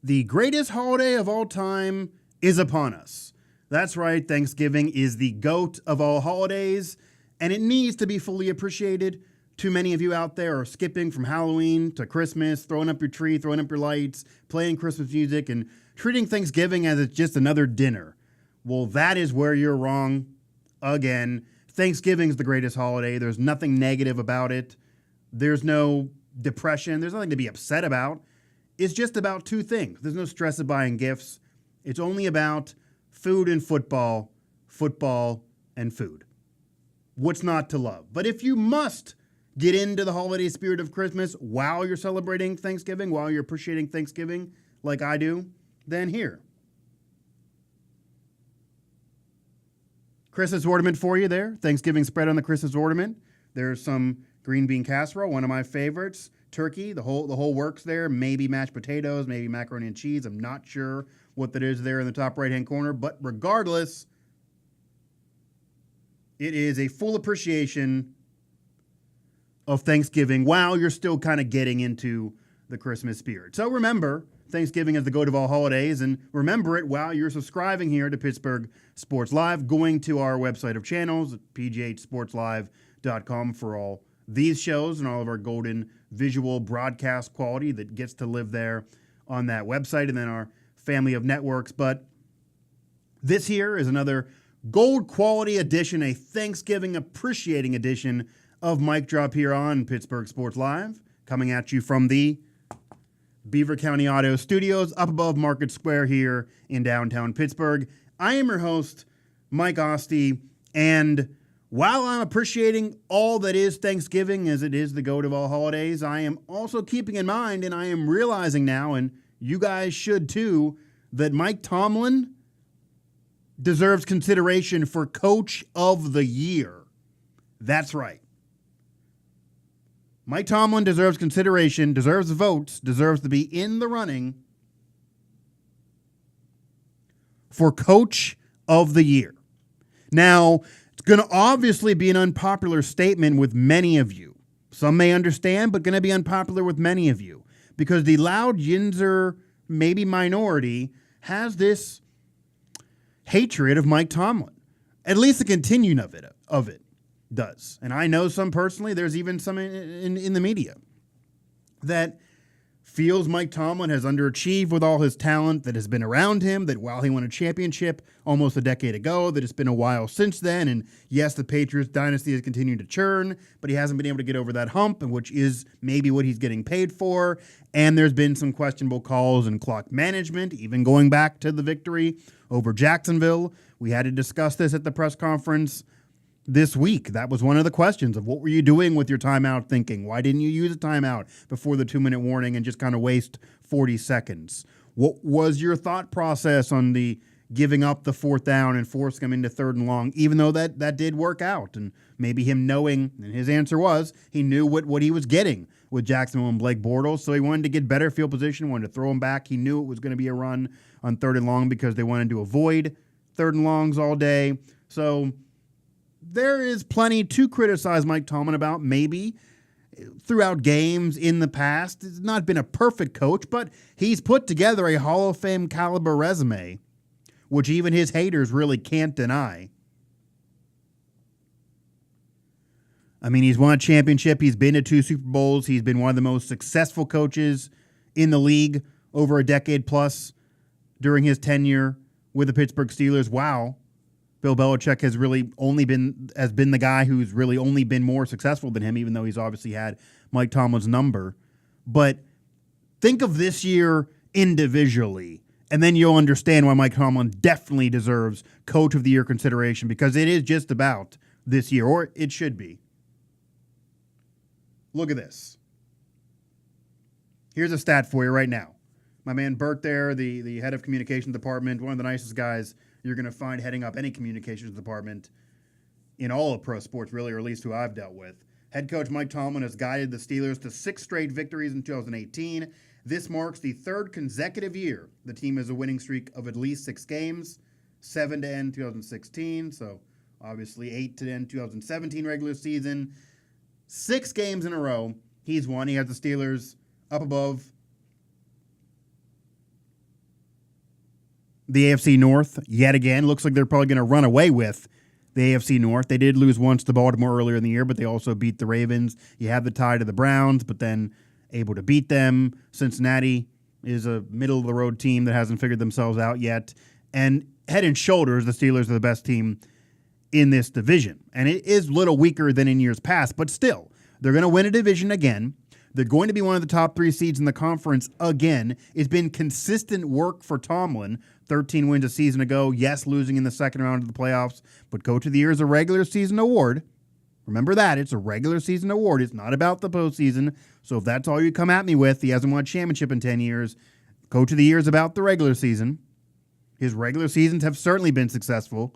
The greatest holiday of all time is upon us. That's right, Thanksgiving is the GOAT of all holidays, and it needs to be fully appreciated. Too many of you out there are skipping from Halloween to Christmas, throwing up your tree, throwing up your lights, playing Christmas music, and treating Thanksgiving as it's just another dinner. Well, that is where you're wrong. Again, Thanksgiving's the greatest holiday. There's nothing negative about it. There's no depression. There's nothing to be upset about. It's just about two things. There's no stress of buying gifts. It's only about food and football, football and food. What's not to love? But if you must get into the holiday spirit of Christmas while you're celebrating Thanksgiving, while you're appreciating Thanksgiving like I do, then here. Christmas ornament for you there. Thanksgiving spread on the Christmas ornament. There's some green bean casserole, one of my favorites. Turkey, the whole works there. Maybe mashed potatoes, maybe macaroni and cheese. I'm not sure what that is there in the top right-hand corner. But regardless, it is a full appreciation of Thanksgiving while you're still kind of getting into the Christmas spirit. So remember, Thanksgiving is the GOAT of all holidays, and remember it while you're subscribing here to Pittsburgh Sports Live, going to our website of channels at pghsportslive.com for all these shows and all of our golden visual broadcast quality that gets to live there on that website, and then our family of networks. But this here is another gold quality edition, a Thanksgiving appreciating edition of Mic Drop here on Pittsburgh Sports Live, coming at you from the Beaver County Auto Studios up above Market Square here in downtown Pittsburgh. I am your host, Mike Asti, and while I'm appreciating all that is Thanksgiving, as it is the GOAT of all holidays, I am also keeping in mind, and I am realizing now, and you guys should too, that Mike Tomlin deserves consideration for Coach of the Year. That's right. Mike Tomlin deserves consideration, deserves votes, deserves to be in the running for Coach of the Year. Now, it's going to obviously be an unpopular statement with many of you. Some may understand, but going to be unpopular with many of you because the loud Yinzer, maybe minority, has this hatred of Mike Tomlin. At least the continuing of it does. And I know some personally, there's even some in the media that feels Mike Tomlin has underachieved with all his talent that has been around him, that while he won a championship almost a decade ago, that it's been a while since then. And yes, the Patriots dynasty has continued to churn, but he hasn't been able to get over that hump, which is maybe what he's getting paid for. And there's been some questionable calls and clock management, even going back to the victory over Jacksonville. We had to discuss this at the press conference this week. That was one of the questions of what were you doing with your timeout thinking? Why didn't you use a timeout before the 2-minute warning and just kind of waste 40 seconds? What was your thought process on the giving up the fourth down and forcing him into third and long, even though that did work out? And maybe him knowing, and his answer was, he knew what he was getting with Jacksonville and Blake Bortles, so he wanted to get better field position, wanted to throw him back. He knew it was going to be a run on third and long because they wanted to avoid third and longs all day. So there is plenty to criticize Mike Tomlin about, maybe throughout games in the past. He's not been a perfect coach, but he's put together a Hall of Fame caliber resume, which even his haters really can't deny. I mean, he's won a championship. He's been to 2 Super Bowls. He's been one of the most successful coaches in the league over a decade plus during his tenure with the Pittsburgh Steelers. Wow. Bill Belichick has been the guy who's really only been more successful than him, even though he's obviously had Mike Tomlin's number. But think of this year individually, and then you'll understand why Mike Tomlin definitely deserves Coach of the Year consideration, because it is just about this year, or it should be. Look at this. Here's a stat for you right now. My man Bert there, the head of communications department, one of the nicest guys you're going to find heading up any communications department in all of pro sports, really, or at least who I've dealt with. Head coach Mike Tomlin has guided the Steelers to 6 straight victories in 2018. This marks the 3rd consecutive year the team has a winning streak of at least 6 games, 7 to end 2016, so obviously 8 to end 2017 regular season. 6 games in a row he's won. He has the Steelers up above the AFC North yet again. Looks like they're probably going to run away with the AFC North. They did lose once to Baltimore earlier in the year, but they also beat the Ravens. You have the tie to the Browns, but then able to beat them. Cincinnati is a middle-of-the-road team that hasn't figured themselves out yet. And head and shoulders, the Steelers are the best team in this division. And it is a little weaker than in years past, but still, they're going to win a division again. They're going to be one of the top 3 seeds in the conference again. It's been consistent work for Tomlin. 13 wins a season ago. Yes, losing in the second round of the playoffs, but Coach of the Year is a regular season award. Remember that. It's a regular season award. It's not about the postseason. So if that's all you come at me with, he hasn't won a championship in 10 years. Coach of the Year is about the regular season. His regular seasons have certainly been successful.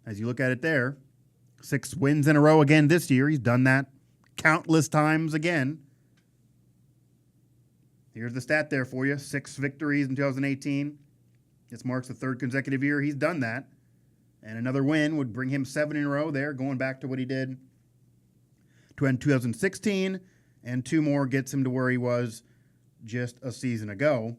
As you look at it there, 6 wins in a row again this year. He's done that countless times again. Here's the stat there for you. 6 victories in 2018. This marks the 3rd consecutive year he's done that. And another win would bring him 7 in a row there, going back to what he did in 2016. And 2 more gets him to where he was just a season ago.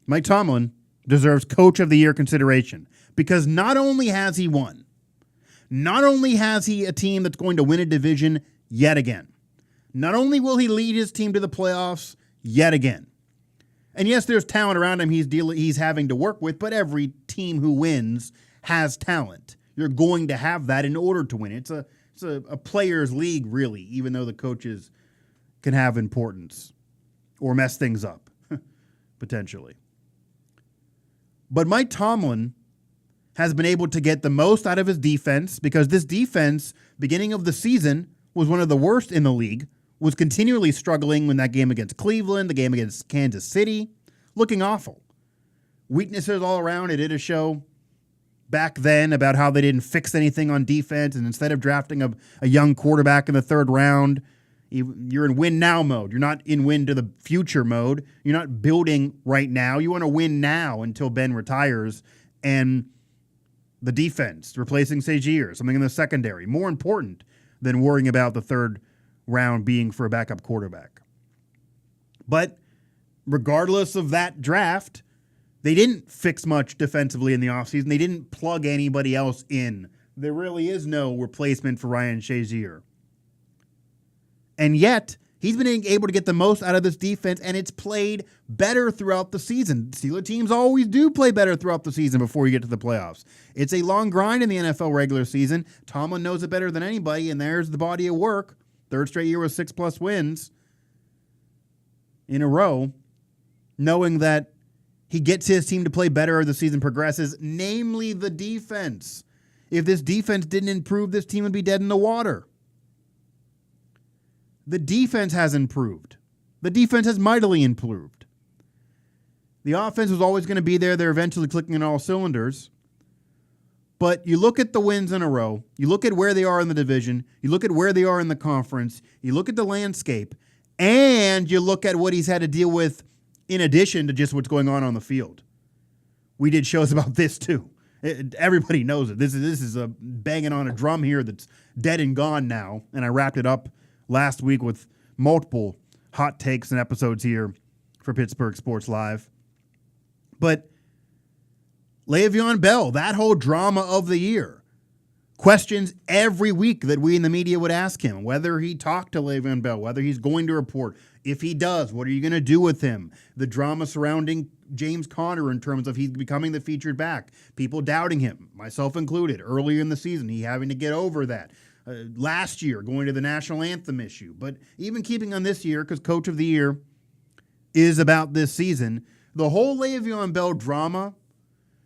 Mike Tomlin deserves Coach of the Year consideration because not only has he won, not only has he a team that's going to win a division yet again, not only will he lead his team to the playoffs yet again, and yes, there's talent around him he's having to work with, but every team who wins has talent. You're going to have that in order to win. It's a players' league, really, even though the coaches can have importance or mess things up, potentially. But Mike Tomlin has been able to get the most out of his defense because this defense, beginning of the season, was one of the worst in the league, was continually struggling in that game against Cleveland, the game against Kansas City, looking awful. Weaknesses all around. It did a show back then about how they didn't fix anything on defense, and instead of drafting a young quarterback in the 3rd round, you're in win now mode. You're not in win to the future mode. You're not building right now. You want to win now until Ben retires, and the defense, replacing Segier, something in the secondary, more important than worrying about the 3rd round being for a backup quarterback. But regardless of that draft, they didn't fix much defensively in the offseason. They didn't plug anybody else in. There really is no replacement for Ryan Shazier. And yet, he's been able to get the most out of this defense, and it's played better throughout the season. Steelers teams always do play better throughout the season before you get to the playoffs. It's a long grind in the NFL regular season. Tomlin knows it better than anybody, and there's the body of work. 3rd straight year with 6+ wins in a row, knowing that he gets his team to play better as the season progresses, namely the defense. If this defense didn't improve, this team would be dead in the water. The defense has improved. The defense has mightily improved. The offense was always going to be there. They're eventually clicking on all cylinders. But you look at the wins in a row, you look at where they are in the division, you look at where they are in the conference, you look at the landscape, and you look at what he's had to deal with in addition to just what's going on the field. We did shows about this too. Everybody knows it. This is a banging on a drum here that's dead and gone now, and I wrapped it up last week with multiple hot takes and episodes here for Pittsburgh Sports Live. But Le'Veon Bell, that whole drama of the year. Questions every week that we in the media would ask him, whether he talked to Le'Veon Bell, whether he's going to report. If he does, what are you going to do with him? The drama surrounding James Conner in terms of he's becoming the featured back. People doubting him, myself included, earlier in the season, he having to get over that. Last year, going to the national anthem issue. But even keeping on this year, because Coach of the Year is about this season, the whole Le'Veon Bell drama,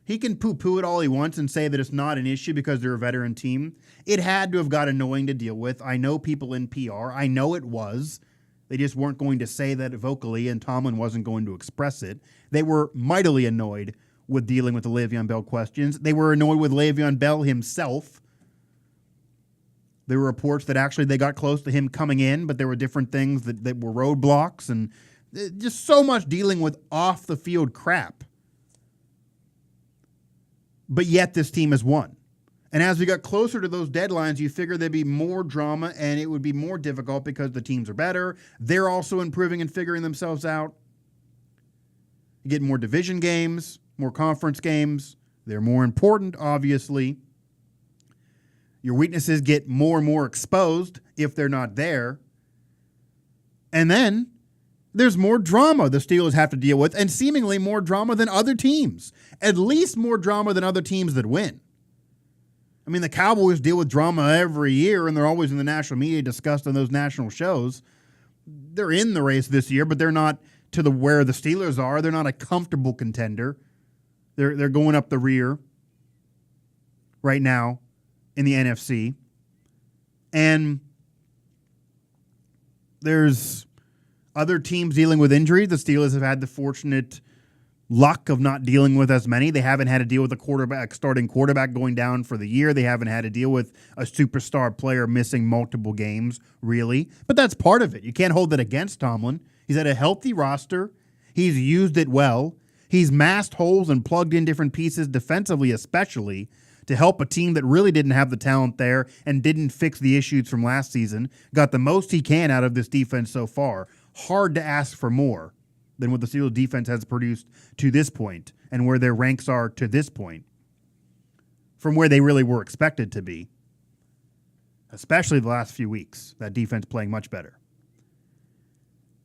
he can poo-poo it all he wants and say that it's not an issue because they're a veteran team. It had to have got annoying to deal with. I know people in PR. I know it was. They just weren't going to say that vocally, and Tomlin wasn't going to express it. They were mightily annoyed with dealing with the Le'Veon Bell questions. They were annoyed with Le'Veon Bell himself. There were reports that actually they got close to him coming in, but there were different things that were roadblocks, and just so much dealing with off-the-field crap. But yet this team has won. And as we got closer to those deadlines, you figure there'd be more drama and it would be more difficult because the teams are better. They're also improving and figuring themselves out. You get more division games, more conference games. They're more important, obviously. Your weaknesses get more and more exposed if they're not there. And then there's more drama the Steelers have to deal with, and seemingly more drama than other teams. At least more drama than other teams that win. I mean, the Cowboys deal with drama every year, and they're always in the national media discussed on those national shows. They're in the race this year, but they're not to the where the Steelers are. They're not a comfortable contender. They're going up the rear right now in the NFC. And there's other teams dealing with injuries. The Steelers have had the fortunate luck of not dealing with as many. They haven't had to deal with a starting quarterback going down for the year. They haven't had to deal with a superstar player missing multiple games, really. But that's part of it. You can't hold that against Tomlin. He's had a healthy roster. He's used it well. He's masked holes and plugged in different pieces, defensively especially, to help a team that really didn't have the talent there and didn't fix the issues from last season. Got the most he can out of this defense so far. Hard to ask for more than what the Steelers defense has produced to this point and where their ranks are to this point from where they really were expected to be, especially the last few weeks, that defense playing much better.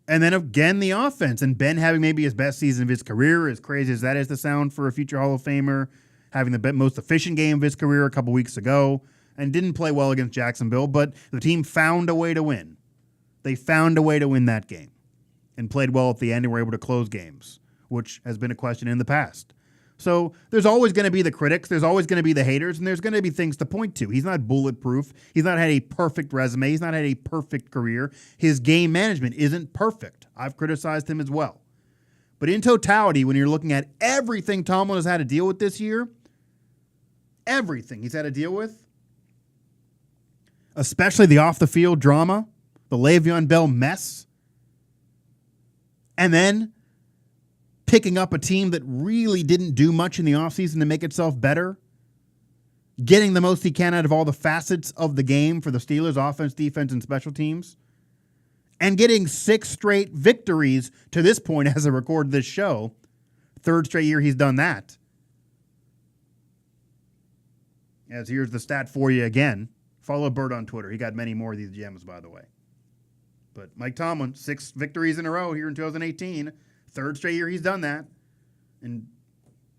And then again, the offense, and Ben having maybe his best season of his career, as crazy as that is to sound for a future Hall of Famer, having the most efficient game of his career a couple weeks ago, and didn't play well against Jacksonville, but the team found a way to win. They found a way to win that game and played well at the end and were able to close games, which has been a question in the past. So there's always going to be the critics, there's always going to be the haters, and there's going to be things to point to. He's not bulletproof. He's not had a perfect resume. He's not had a perfect career. His game management isn't perfect. I've criticized him as well. But in totality, when you're looking at everything Tomlin has had to deal with this year, everything he's had to deal with, especially the off-the-field drama, the Le'Veon Bell mess, and then picking up a team that really didn't do much in the offseason to make itself better, getting the most he can out of all the facets of the game for the Steelers, offense, defense, and special teams, and getting 6 straight victories to this point as I record this show. 3rd straight year he's done that. As here's the stat for you again. Follow Bird on Twitter. He got many more of these gems, by the way. But Mike Tomlin, 6 victories in a row here in 2018. 3rd straight year he's done that. And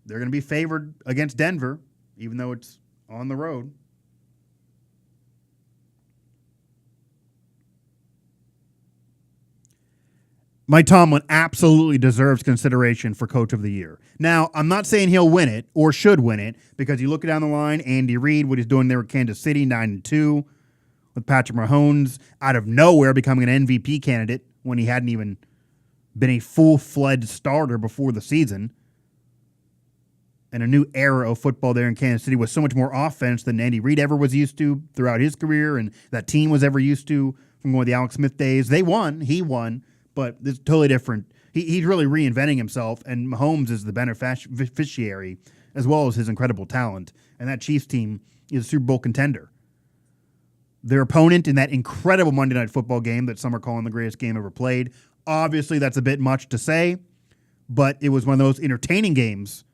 they're going to be favored against Denver, even though it's on the road. Mike Tomlin absolutely deserves consideration for Coach of the Year. Now, I'm not saying he'll win it or should win it, because you look down the line, Andy Reid, what he's doing there with Kansas City, 9-2, with Patrick Mahomes out of nowhere becoming an MVP candidate when he hadn't even been a full-fledged starter before the season. And a new era of football there in Kansas City with so much more offense than Andy Reid ever was used to throughout his career and that team was ever used to from one of the Alex Smith days. They won. He won. But it's totally different. He's really reinventing himself, and Mahomes is the beneficiary as well as his incredible talent. And that Chiefs team is a Super Bowl contender. Their opponent in that incredible Monday Night Football game that some are calling the greatest game ever played, obviously that's a bit much to say, but it was one of the most entertaining games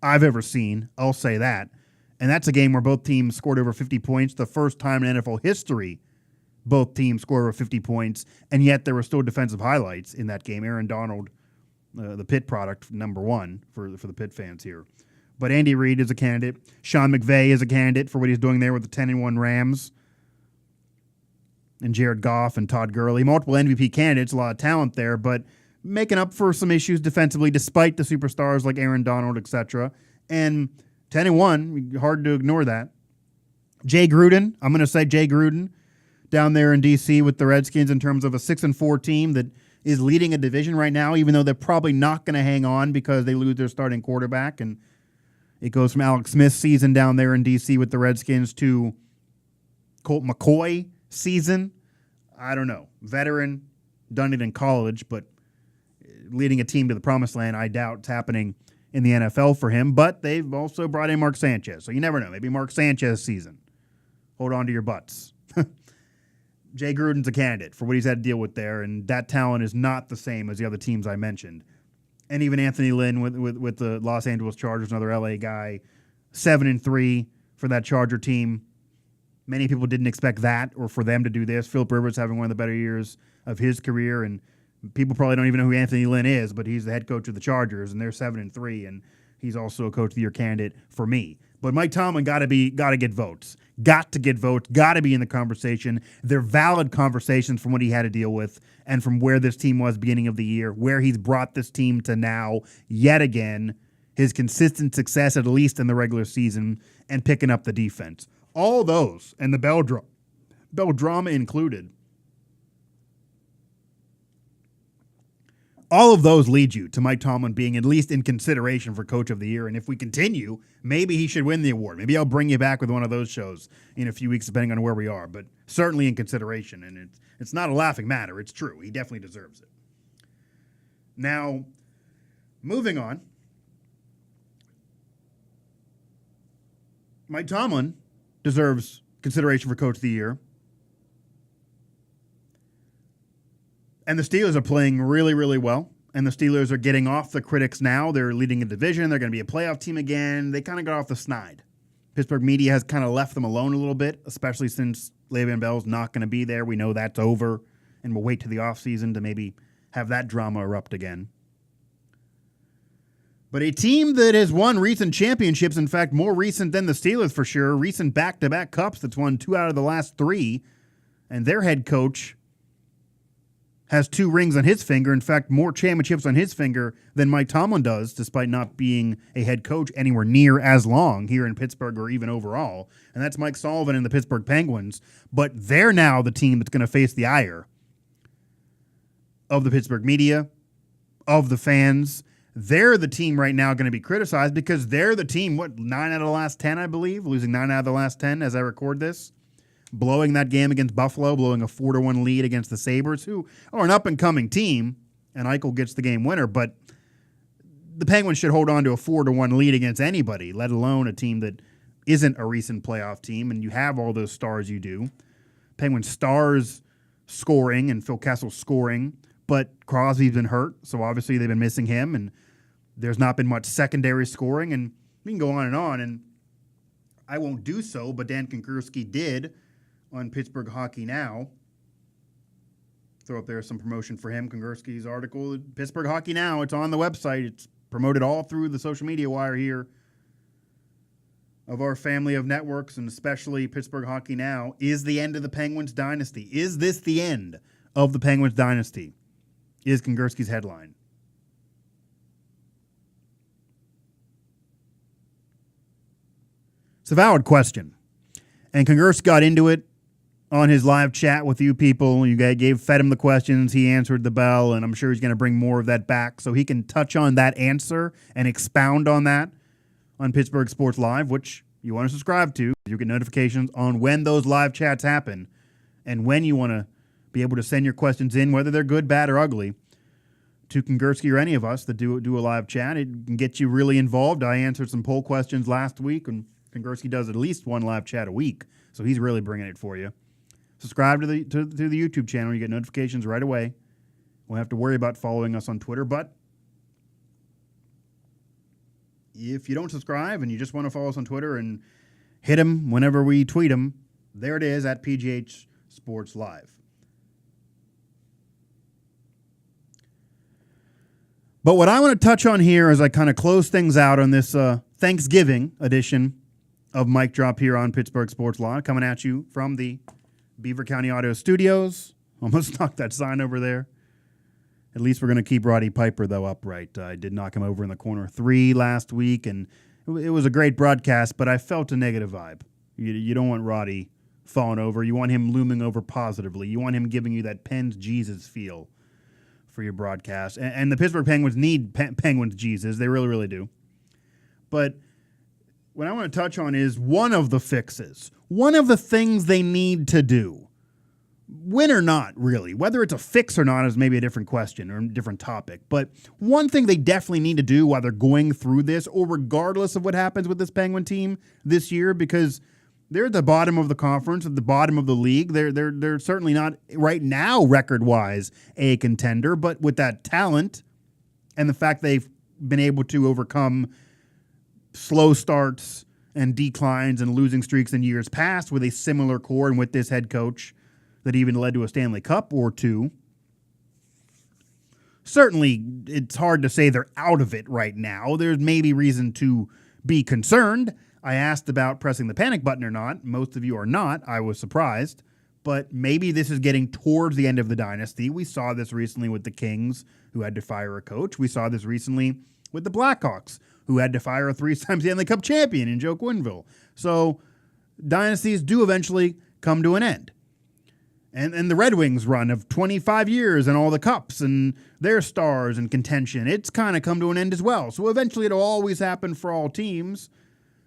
I've ever seen. I'll say that. And that's a game where both teams scored over 50 points, the first time in NFL history both teams scored over 50 points, and yet there were still defensive highlights in that game. Aaron Donald, the Pitt product, number 1 for the Pitt fans here. But Andy Reid is a candidate. Sean McVay is a candidate for what he's doing there with the 10-1 Rams. And Jared Goff and Todd Gurley. Multiple MVP candidates, a lot of talent there, but making up for some issues defensively despite the superstars like Aaron Donald, etc. And 10-1, hard to ignore that. Jay Gruden, I'm going to say Jay Gruden, down there in D.C. with the Redskins in terms of a 6-4 team that is leading a division right now, even though they're probably not going to hang on because they lose their starting quarterback. And it goes from Alex Smith's season down there in D.C. with the Redskins to Colt McCoy season. I don't know. Veteran, done it in college, but leading a team to the promised land, I doubt it's happening in the NFL for him. But they've also brought in Mark Sanchez. So you never know. Maybe Mark Sanchez season. Hold on to your butts. Jay Gruden's a candidate for what he's had to deal with there, and that talent is not the same as the other teams I mentioned. And even Anthony Lynn with the Los Angeles Chargers, another LA guy, 7-3 for that Charger team. Many people didn't expect that or for them to do this. Philip Rivers having one of the better years of his career, and people probably don't even know who Anthony Lynn is, but he's the head coach of the Chargers, and they're 7-3, and he's also a Coach of the Year candidate for me. But Mike Tomlin got to get votes. Got to get votes. Got to be in the conversation. They're valid conversations from what he had to deal with and from where this team was beginning of the year, where he's brought this team to now, yet again, his consistent success, at least in the regular season, and picking up the defense. All those, and the Bell drama included, all of those lead you to Mike Tomlin being at least in consideration for Coach of the Year. And if we continue, maybe he should win the award. Maybe I'll bring you back with one of those shows in a few weeks, depending on where we are. But certainly in consideration. And it's not a laughing matter. It's true. He definitely deserves it. Now, moving on. Mike Tomlin deserves consideration for Coach of the Year. And the Steelers are playing really, really well. And the Steelers are getting off the critics now. They're leading a division. They're going to be a playoff team again. They kind of got off the snide. Pittsburgh media has kind of left them alone a little bit, especially since Le'Veon Bell's not going to be there. We know that's over. And we'll wait to the offseason to maybe have that drama erupt again. But a team that has won recent championships, in fact, more recent than the Steelers for sure, recent back-to-back cups that's won 2 out of the last 3, and their head coach has 2 rings on his finger, in fact, more championships on his finger than Mike Tomlin does, despite not being a head coach anywhere near as long here in Pittsburgh or even overall, and that's Mike Sullivan and the Pittsburgh Penguins. But they're now the team that's going to face the ire of the Pittsburgh media, of the fans. They're the team right now going to be criticized because they're the team, 9 out of the last 10, I believe, losing 9 out of the last 10 as I record this, blowing that game against Buffalo, blowing a 4-1 lead against the Sabres, who are an up-and-coming team, and Eichel gets the game winner, but the Penguins should hold on to a 4-1 lead against anybody, let alone a team that isn't a recent playoff team, and you have all those stars you do. Penguins stars scoring and Phil Kessel scoring, but Crosby's been hurt, so obviously they've been missing him, and there's not been much secondary scoring, and we can go on, and I won't do so, but Dan Konkursky did on Pittsburgh Hockey Now. Throw up there some promotion for him, Konkursky's article. Pittsburgh Hockey Now, it's on the website. It's promoted all through the social media wire here of our family of networks, and especially Pittsburgh Hockey Now. Is the end of the Penguins dynasty? Is this the end of the Penguins dynasty? Is Konkursky's headline. It's a valid question. And Konkursky got into it on his live chat with you people. You guys fed him the questions. He answered the bell, and I'm sure he's going to bring more of that back so he can touch on that answer and expound on that on Pittsburgh Sports Live, which you want to subscribe to. You get notifications on when those live chats happen and when you want to be able to send your questions in, whether they're good, bad, or ugly, to Konkursky or any of us that do a live chat. It can get you really involved. I answered some poll questions last week, and Konkursky does at least one live chat a week, so he's really bringing it for you. Subscribe to the YouTube channel. You get notifications right away. Won't have to worry about following us on Twitter, but if you don't subscribe and you just want to follow us on Twitter and hit him whenever we tweet him, there it is at PGH Sports Live. But what I want to touch on here as I kind of close things out on this Thanksgiving edition of Mic Drop here on Pittsburgh Sports Live, coming at you from the Beaver County Auto Studios. Almost knocked that sign over there. At least we're going to keep Roddy Piper, though, upright. I did knock him over in the corner 3 last week, and it was a great broadcast, but I felt a negative vibe. You don't want Roddy falling over. You want him looming over positively. You want him giving you that Pens Jesus feel for your broadcast. And the Pittsburgh Penguins need Penguins Jesus. They really, really do. But what I want to touch on is one of the fixes, one of the things they need to do, win or not, really. Whether it's a fix or not is maybe a different question or a different topic. But one thing they definitely need to do while they're going through this, or regardless of what happens with this Penguin team this year, because they're at the bottom of the conference, at the bottom of the league. They're certainly not right now record-wise a contender, but with that talent and the fact they've been able to overcome slow starts and declines and losing streaks in years past with a similar core and with this head coach that even led to a Stanley Cup or two. Certainly, it's hard to say they're out of it right now. There's maybe reason to be concerned. I asked about pressing the panic button or not. Most of you are not. I was surprised. But maybe this is getting towards the end of the dynasty. We saw this recently with the Kings, who had to fire a coach. We saw this recently with the Blackhawks, who had to fire a 3-time Stanley Cup champion in Joe Quenneville. So dynasties do eventually come to an end. And the Red Wings run of 25 years and all the cups and their stars and contention, it's kind of come to an end as well. So eventually it'll always happen for all teams.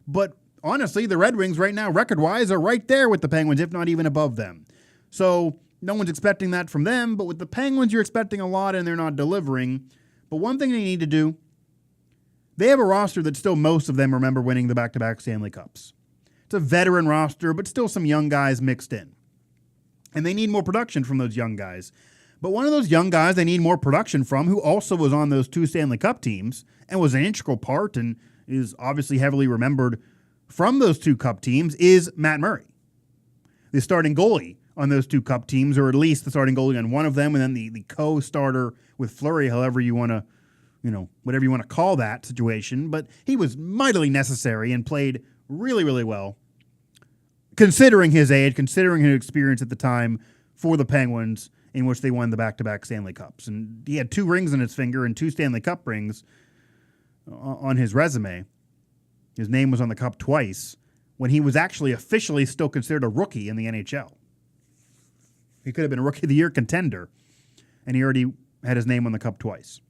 But honestly, the Red Wings right now, record-wise, are right there with the Penguins, if not even above them. So no one's expecting that from them. But with the Penguins, you're expecting a lot and they're not delivering. But one thing they need to do, they have a roster that still most of them remember winning the back-to-back Stanley Cups. It's a veteran roster, but still some young guys mixed in. And they need more production from those young guys. But one of those young guys they need more production from, who also was on those 2 Stanley Cup teams and was an integral part and is obviously heavily remembered from those 2 Cup teams, is Matt Murray. The starting goalie on those 2 Cup teams, or at least the starting goalie on one of them, and then the co-starter with Fleury, however you want to, whatever you want to call that situation. But he was mightily necessary and played really, really well, considering his age, considering his experience at the time for the Penguins, in which they won the back-to-back Stanley Cups. And he had 2 rings on his finger and 2 Stanley Cup rings on his resume. His name was on the cup twice when he was actually officially still considered a rookie in the NHL. He could have been a Rookie of the Year contender, and he already had his name on the cup twice.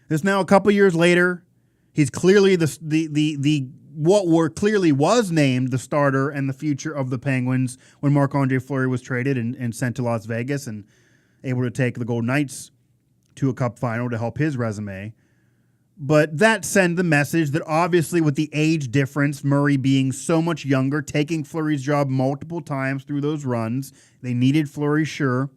This now a couple years later. He's clearly the what clearly was named the starter and the future of the Penguins when Marc-Andre Fleury was traded and sent to Las Vegas and able to take the Golden Knights to a cup final to help his resume. But that sent the message that obviously with the age difference, Murray being so much younger, taking Fleury's job multiple times through those runs, they needed Fleury, sure.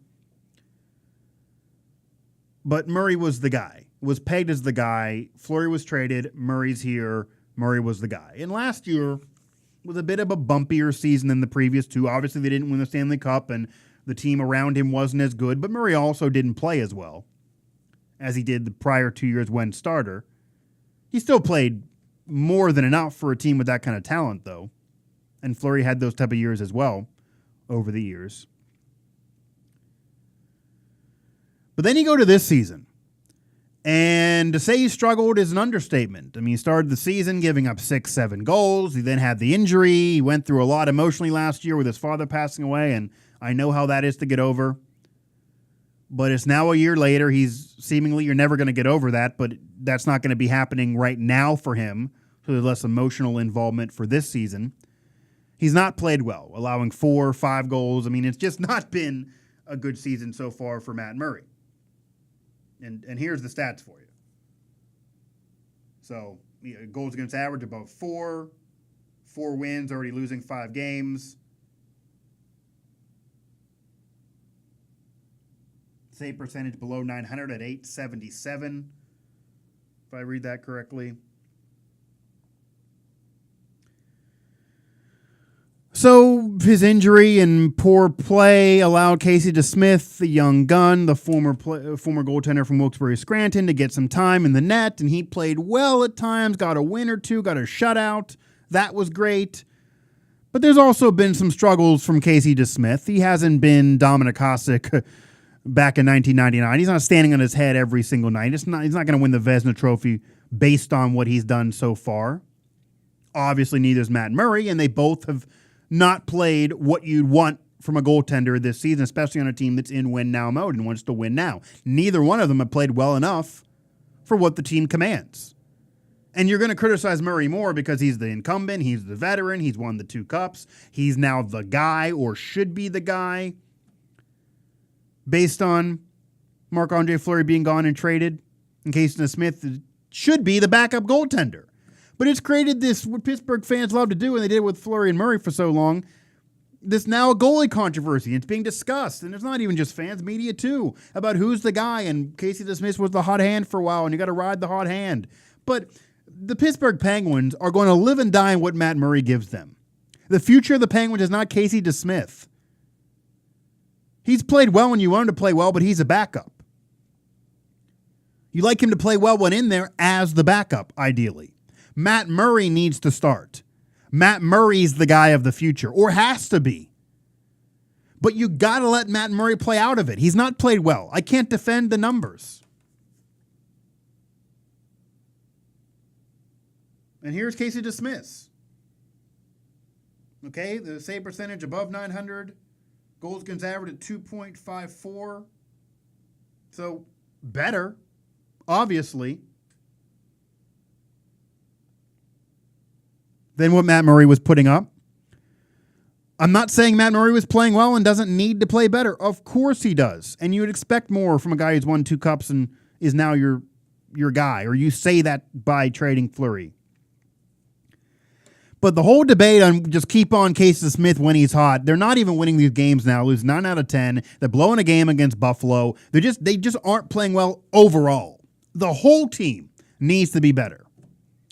But Murray was the guy, was pegged as the guy. Fleury was traded, Murray's here. Murray was the guy. And last year was a bit of a bumpier season than the previous 2. Obviously, they didn't win the Stanley Cup, and the team around him wasn't as good, but Murray also didn't play as well as he did the prior 2 years when starter. He still played more than enough for a team with that kind of talent, though. And Fleury had those type of years as well over the years. But then you go to this season. And to say he struggled is an understatement. I mean, he started the season giving up 6-7 goals. He then had the injury. He went through a lot emotionally last year with his father passing away, and I know how that is to get over. But it's now a year later. You're never going to get over that, but that's not going to be happening right now for him. So there's less emotional involvement for this season. He's not played well, allowing 4 or 5 goals. I mean, it's just not been a good season so far for Matt Murray. And here's the stats for you. So, goals against average above 4. 4 wins, already losing 5 games. Save percentage below 900 at .877, if I read that correctly. So his injury and poor play allowed Casey DeSmith, the young gun, the former goaltender from Wilkes-Barre Scranton, to get some time in the net, and he played well at times, got a win or two, got a shutout. That was great. But there's also been some struggles from Casey DeSmith. He hasn't been Dominik Hasek back in 1999. He's not standing on his head every single night. He's not going to win the Vezina Trophy based on what he's done so far. Obviously, neither is Matt Murray, and they both have not played what you'd want from a goaltender this season, especially on a team that's in win-now mode and wants to win now. Neither one of them have played well enough for what the team commands. And you're going to criticize Murray more because he's the incumbent, he's the veteran, he's won the 2 cups, he's now the guy or should be the guy based on Marc-Andre Fleury being gone and traded. And Casey DeSmith should be the backup goaltender. But it's created this, what Pittsburgh fans love to do, and they did it with Fleury and Murray for so long, this now a goalie controversy. It's being discussed, and it's not even just fans, media too, about who's the guy. And Casey DeSmith was the hot hand for a while, and you got to ride the hot hand. But the Pittsburgh Penguins are going to live and die in what Matt Murray gives them. The future of the Penguins is not Casey DeSmith. He's played well when you want him to play well, but he's a backup. You like him to play well when in there as the backup, ideally. Matt Murray needs to start. Matt Murray's the guy of the future, or has to be. But you got to let Matt Murray play out of it. He's not played well. I can't defend the numbers. And here's Casey DeSmith. Okay, the save percentage above 900. Goals against average at 2.54. So, better, obviously, than what Matt Murray was putting up. I'm not saying Matt Murray was playing well and doesn't need to play better. Of course he does. And you would expect more from a guy who's won 2 cups and is now your guy. Or you say that by trading Fleury. But the whole debate on just keep on Casey DeSmith when he's hot, they're not even winning these games now. Lose 9 out of 10. They're blowing a game against Buffalo. They just aren't playing well overall. The whole team needs to be better.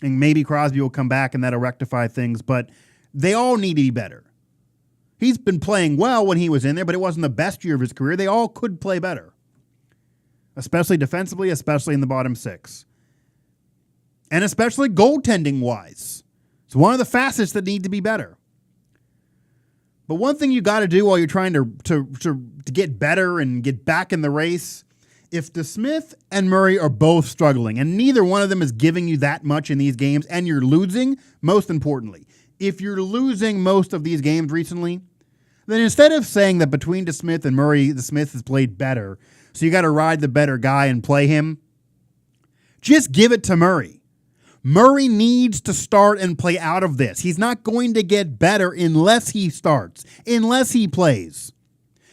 And maybe Crosby will come back and that'll rectify things, but they all need to be better. He's been playing well when he was in there, but it wasn't the best year of his career. They all could play better, especially defensively, especially in the bottom 6. And especially goaltending-wise. It's one of the facets that need to be better. But one thing you got to do while you're trying to get better and get back in the race, if DeSmith and Murray are both struggling, and neither one of them is giving you that much in these games, and you're losing, most importantly, if you're losing most of these games recently, then instead of saying that between DeSmith and Murray, DeSmith has played better, so you got to ride the better guy and play him, just give it to Murray. Murray needs to start and play out of this. He's not going to get better unless he starts, unless he plays.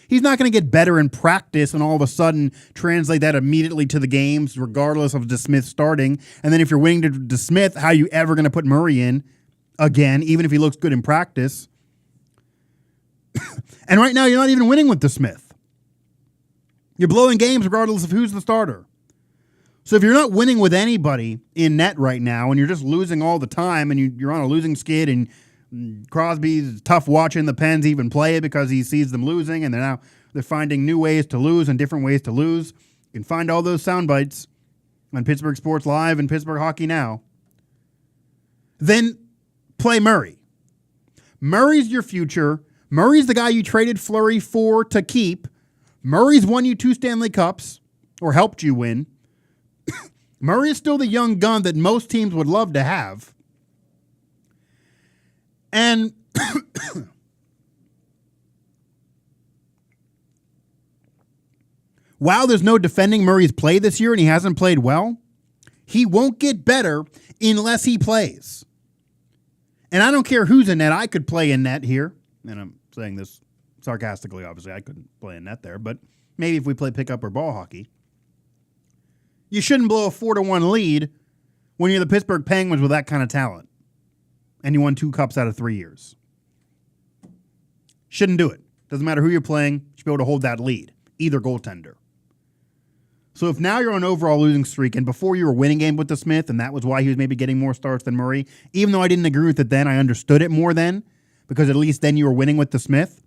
He's not going to get better in practice and all of a sudden translate that immediately to the games, regardless of DeSmith starting. And then if you're winning to DeSmith, how are you ever going to put Murray in again, even if he looks good in practice? And right now, you're not even winning with DeSmith. You're blowing games regardless of who's the starter. So if you're not winning with anybody in net right now and you're just losing all the time and you're on a losing skid and Crosby's tough watching the Pens even play it because he sees them losing and they're finding new ways to lose and different ways to lose. You can find all those sound bites on Pittsburgh Sports Live and Pittsburgh Hockey Now. Then play Murray. Murray's your future. Murray's the guy you traded Fleury for to keep. Murray's won you 2 Stanley Cups or helped you win. Murray is still the young gun that most teams would love to have. And while there's no defending Murray's play this year and he hasn't played well, he won't get better unless he plays. And I don't care who's in net. I could play in net here. And I'm saying this sarcastically, obviously. I couldn't play in net there. But maybe if we play pickup or ball hockey. You shouldn't blow a 4-1 lead when you're the Pittsburgh Penguins with that kind of talent. And you won 2 cups out of 3 years. Shouldn't do it. Doesn't matter who you're playing. You should be able to hold that lead. Either goaltender. So if now you're on an overall losing streak, and before you were winning game with DeSmith, and that was why he was maybe getting more starts than Murray, even though I didn't agree with it then, I understood it more then, because at least then you were winning with DeSmith.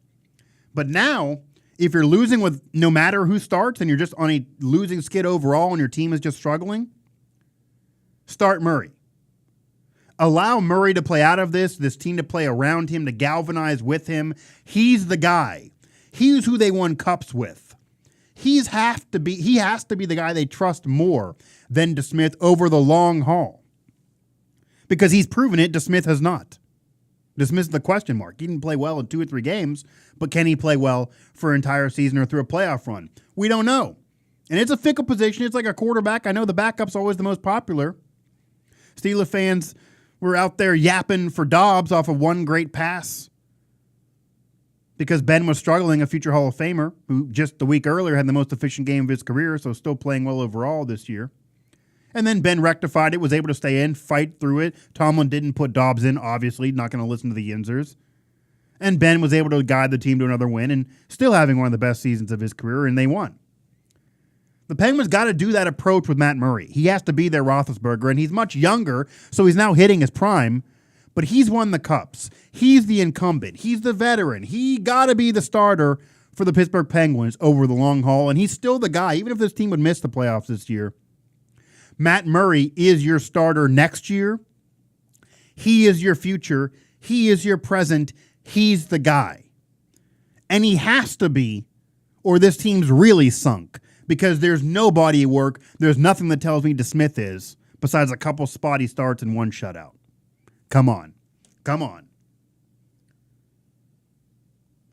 But now, if you're losing with no matter who starts, and you're just on a losing skid overall, and your team is just struggling, start Murray. Allow Murray to play out of this team to play around him, to galvanize with him. He's the guy. He's who they won cups with. He has to be the guy they trust more than DeSmith over the long haul. Because he's proven it, DeSmith has not. DeSmith's the question mark. He didn't play well in 2 or 3 games, but can he play well for an entire season or through a playoff run? We don't know. And it's a fickle position. It's like a quarterback. I know the backup's always the most popular. Steelers fans were out there yapping for Dobbs off of one great pass because Ben was struggling, a future Hall of Famer, who just the week earlier had the most efficient game of his career, so still playing well overall this year. And then Ben rectified it, was able to stay in, fight through it. Tomlin didn't put Dobbs in, obviously, not going to listen to the Yinzers. And Ben was able to guide the team to another win and still having one of the best seasons of his career, and they won. The Penguins got to do that approach with Matt Murray. He has to be their Roethlisberger, and he's much younger, so he's now hitting his prime, but he's won the Cups. He's the incumbent. He's the veteran. He got to be the starter for the Pittsburgh Penguins over the long haul, and he's still the guy, even if this team would miss the playoffs this year. Matt Murray is your starter next year. He is your future. He is your present. He's the guy. And he has to be, or this team's really sunk, because there's no body of work. There's nothing that tells me DeSmith is, besides a couple spotty starts and one shutout. Come on. Come on.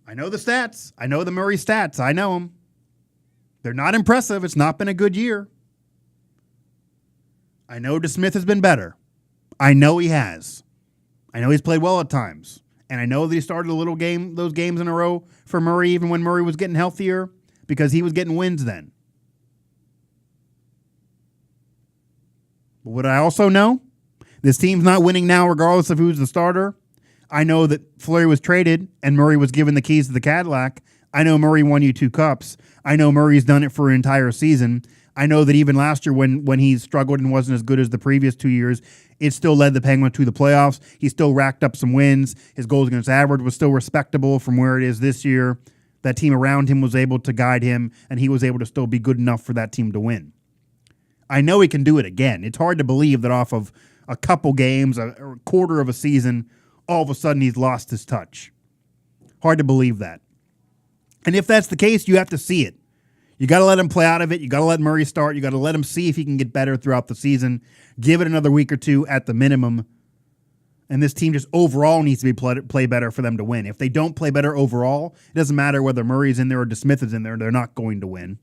I know the stats. I know the Murray stats. I know them. They're not impressive. It's not been a good year. I know DeSmith has been better. I know he has. I know he's played well at times. And I know that he started those games in a row for Murray, even when Murray was getting healthier, because he was getting wins then. But what I also know, this team's not winning now regardless of who's the starter. I know that Fleury was traded and Murray was given the keys to the Cadillac. I know Murray won you 2 cups. I know Murray's done it for an entire season. I know that even last year when he struggled and wasn't as good as the previous 2 years, it still led the Penguins to the playoffs. He still racked up some wins. His goals against average was still respectable from where it is this year. That team around him was able to guide him, and he was able to still be good enough for that team to win. I know he can do it again. It's hard to believe that off of a couple games, a quarter of a season, all of a sudden he's lost his touch. Hard to believe that. And if that's the case, you have to see it. You got to let him play out of it. You got to let Murray start. You got to let him see if he can get better throughout the season. Give it another week or two at the minimum. And this team just overall needs to be play better for them to win. If they don't play better overall, it doesn't matter whether Murray's in there or DeSmith is in there. They're not going to win.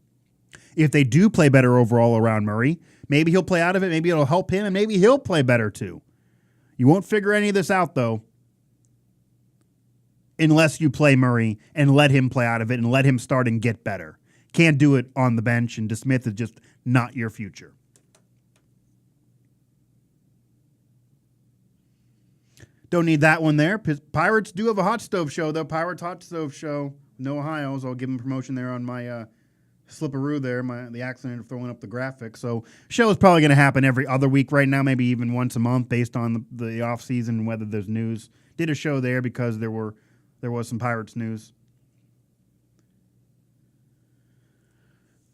If they do play better overall around Murray, maybe he'll play out of it. Maybe it'll help him, and maybe he'll play better too. You won't figure any of this out, though, unless you play Murray and let him play out of it and let him start and get better. Can't do it on the bench, and DeSmith is just not your future. Don't need that one there. Pirates do have a hot stove show, though. Pirates hot stove show. No Ohio's. I'll give them promotion there on my slipperoo there, the accident of throwing up the graphics. So show is probably going to happen every other week right now, maybe even once a month based on the off season and whether there's news. Did a show there because there was some Pirates news.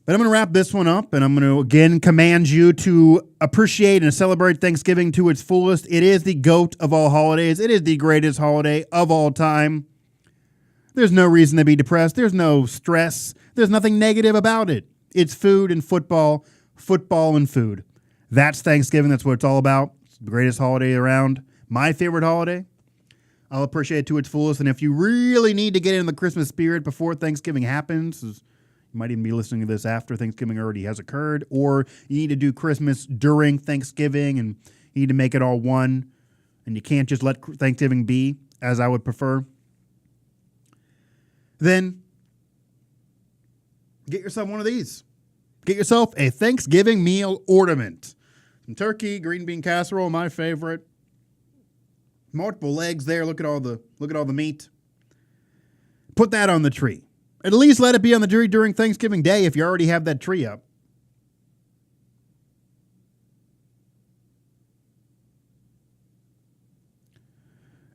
But I'm going to wrap this one up, and I'm going to again command you to appreciate and celebrate Thanksgiving to its fullest. It is the GOAT of all holidays. It is the greatest holiday of all time. There's no reason to be depressed. There's no stress. There's nothing negative about it. It's food and football, football and food. That's Thanksgiving. That's what it's all about. It's the greatest holiday around. My favorite holiday. I'll appreciate it to its fullest. And if you really need to get in the Christmas spirit before Thanksgiving happens, you might even be listening to this after Thanksgiving already has occurred, or you need to do Christmas during Thanksgiving and you need to make it all one, and you can't just let Thanksgiving be, as I would prefer, then get yourself one of these. Get yourself a Thanksgiving meal ornament. Some turkey, green bean casserole, my favorite. Multiple legs there. Look at all the meat. Put that on the tree. At least let it be on the tree during Thanksgiving Day if you already have that tree up.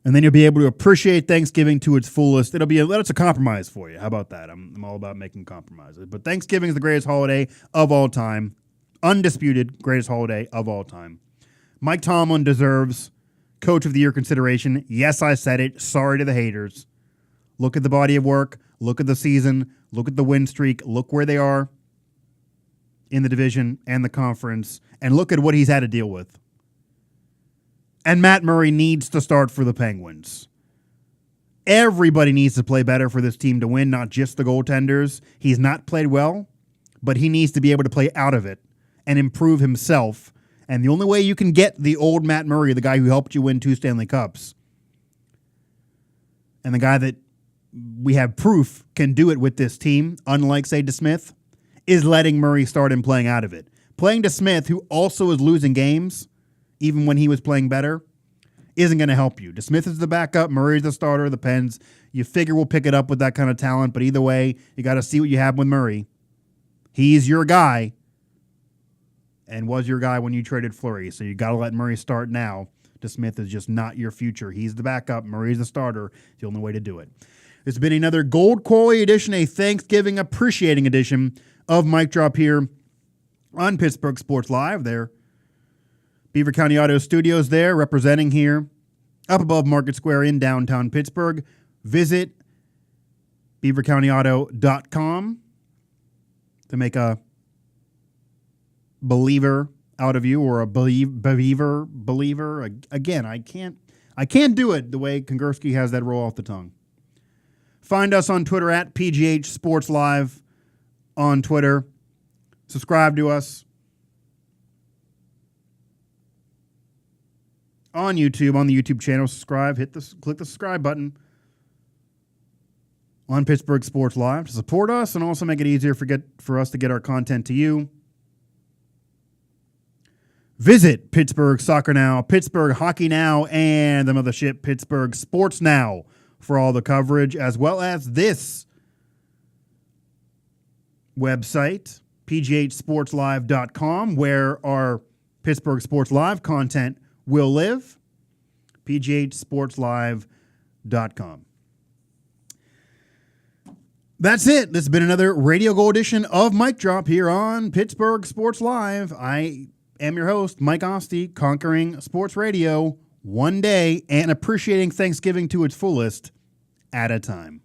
And then you'll be able to appreciate Thanksgiving to its fullest. It's a compromise for you. How about that? I'm all about making compromises. But Thanksgiving is the greatest holiday of all time. Undisputed greatest holiday of all time. Mike Tomlin deserves Coach of the Year consideration. Yes, I said it. Sorry to the haters. Look at the body of work. Look at the season. Look at the win streak. Look where they are in the division and the conference. And look at what he's had to deal with. And Matt Murray needs to start for the Penguins. Everybody needs to play better for this team to win, not just the goaltenders. He's not played well, but he needs to be able to play out of it and improve himself. And the only way you can get the old Matt Murray, the guy who helped you win 2 Stanley Cups, and the guy that we have proof can do it with this team, unlike, say, DeSmith, is letting Murray start and playing out of it. Playing DeSmith, who also is losing games, even when he was playing better, isn't going to help you. DeSmith is the backup. Murray's the starter. The Pens, you figure we'll pick it up with that kind of talent. But either way, you got to see what you have with Murray. He's your guy and was your guy when you traded Fleury. So you got to let Murray start now. DeSmith is just not your future. He's the backup. Murray's the starter. It's the only way to do it. This has been another Gold Quality edition, a Thanksgiving appreciating edition of Mic Drop here on Pittsburgh Sports Live. There, Beaver County Auto Studios there, representing here up above Market Square in downtown Pittsburgh. Visit beavercountyauto.com to make a believer out of you, or a believer. Again, I can't do it the way Kongursky has that roll off the tongue. Find us on Twitter at PGH Sports Live on Twitter. Subscribe to us on YouTube, on the YouTube channel. Subscribe, click the subscribe button on Pittsburgh Sports Live to support us and also make it easier for us to get our content to you. Visit Pittsburgh Soccer Now, Pittsburgh Hockey Now, and the mothership Pittsburgh Sports Now for all the coverage, as well as this website, pghsportslive.com, where our Pittsburgh Sports Live content will live, pghsportslive.com. That's it. This has been another Radio Gold edition of Mic Drop here on Pittsburgh Sports Live. I am your host, Mike Asti, conquering sports radio one day and appreciating Thanksgiving to its fullest at a time.